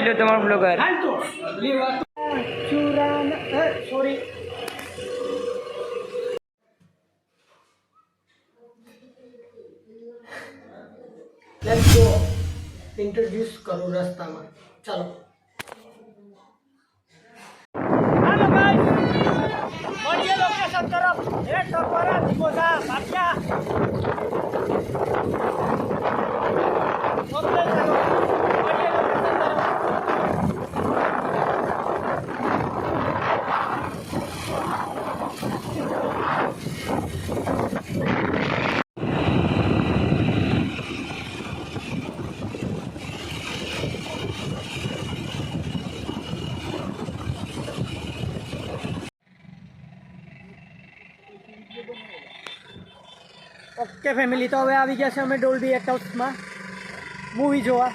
લો તમારો blogger sorry let's go introduce करो रास्ता में चलो हेलो गाइस बढ़िया लोकेशन तरफ एक टपरा दिगोदा भाग्या ओके चलो बढ़िया लोकेशन तरफ ओके फैमिली तो हमें આવી ગયા છે અમે ડોલ્બી એટમોસમાં મૂવી જોવા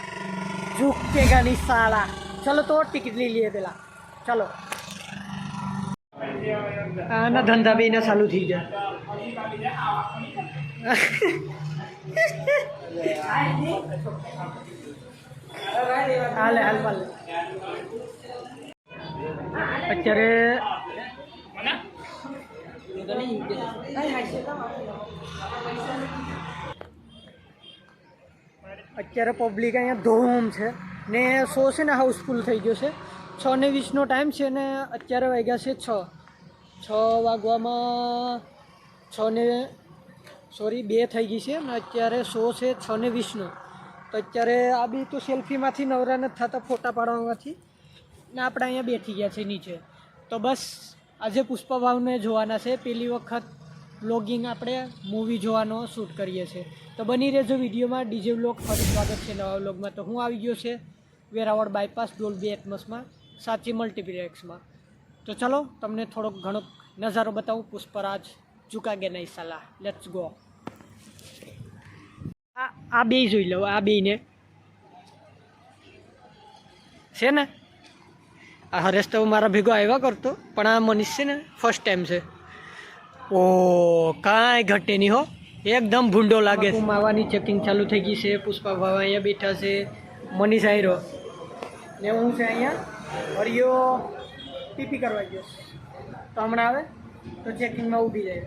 ઝુકેગા ની સાલા ચલો તો ટિકિટ લઈ લઈએ પેલા ચલો આના ધંધા બી ના ચાલુ થઈ જાય હાલે હાલ હાલ અત્યારે અત્યારે પબ્લિક અહીંયા ધૂમ છે ને શો છે ને હાઉસફુલ થઈ ગયો છે 6:20નો ટાઈમ છે ને અત્યારે વાગ્યા છે 6 વાગવામાં 2 થઈ ગઈ છે ને અત્યારે શો છે 6:20નો તો અત્યારે આ બી તો સેલ્ફીમાંથી નવરા નથી થતા ફોટા પાડવામાંથી ને આપણે અહીંયા બેઠી ગયા છે નીચે તો બસ આજે પુષ્પા ભાવને જોવાના છે પહેલી વખત વ્લોગિંગ આપણે મૂવી જોવાનો શૂટ કરીએ છીએ તો બની રહેજો વિડીયોમાં ડીજે વ્લોગ ફરી સ્વાગત છે નવા વ્લોગમાં તો હું આવી ગયો છે વેરાવળ બાયપાસ ડોલ્બી એટમોસમાં સાચી મલ્ટીપ્લેક્સમાં તો ચલો તમને થોડોક ઘણો નજારો બતાવું પુષ્પરાજ ઝુકેગા નહીં સાલા લેટ્સ ગો આ બે જોઈ લો આ બેને છે ને આ હરેશ તો મારા ભેગો આવ્યા કરતો પણ આ મનીષ છે ને ફર્સ્ટ ટાઈમ છે ઓ કાંઈ ઘટે નહીં હો એકદમ ભૂંડો લાગે છે માવાની ચેકિંગ ચાલુ થઈ ગઈ છે પુષ્પા ભાવ અહીંયા બેઠા છે મનીષ આયરો ને હું છે અહીંયા હરિયો પીપી કરવા ગયો તો હમણાં આવે તો ચેકિંગમાં ઊભી જાય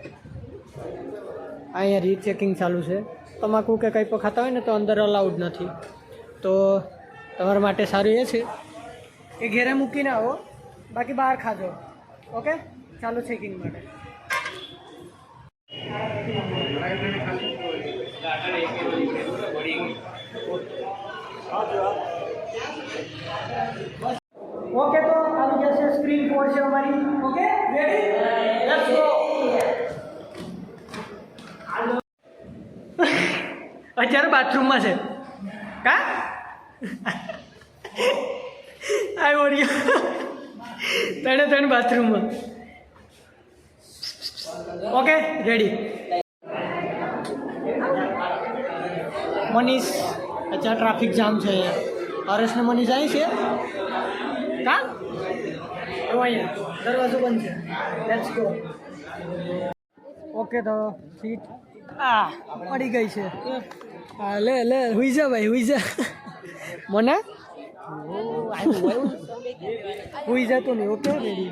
અહીંયા રીચેકિંગ ચાલુ છે તમાકુ કે કંઈ પણ ખાતા હોય ને તો અંદર અલાઉડ નથી તો તમારા માટે સારું એ છે એ ઘેરે મૂકીને આવો બાકી બહાર ખાજો ઓકે ચાલો ચેકિંગ માટે ओके तो આવી જશે સ્ક્રીન ફોર છે અમારી ઓકે રેડી લેટ્સ ગો અત્યારે બાથરૂમમાં છે કા આઈ ઓડિયો ત્રણે બાથરૂમમાં ઓકે રેડી મનીષ अच्छा ट्रैफिक जाम है हरेश ने मनीष आई है का दरवाजो बंद है लेट्स गो ओके तो सीट पड़ी गई है ले ले हुई जा भाई हुई जा मना हुई जा तो नहीं ओके रेडी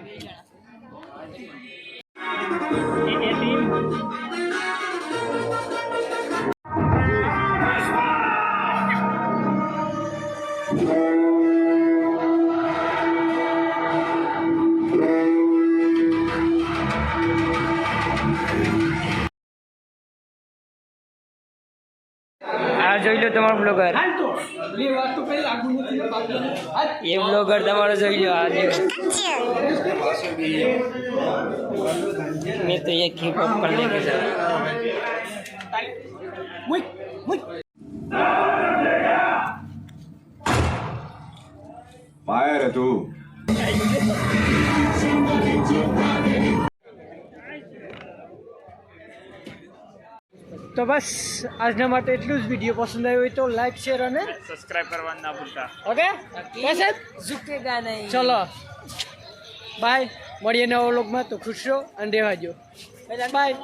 જોઈ લો તમારો બ્લોગર એ બ્લોગર તમારો જોઈ લો આજે मैं तो ये हिप हॉप करने के साथ फायर है तू તો બસ આજના માટે એટલું જ વિડીયો પસંદ આવ્યો હોય તો લાઈક શેર અને સબસ્ક્રાઇબ કરવાનું ના ભૂલતા ઓકે कैसे ઝુકેગા નહીં ચલો બાય મળીએ નવા વ્લોગમાં તો ખુશ રહો અને રહેવા દો બાય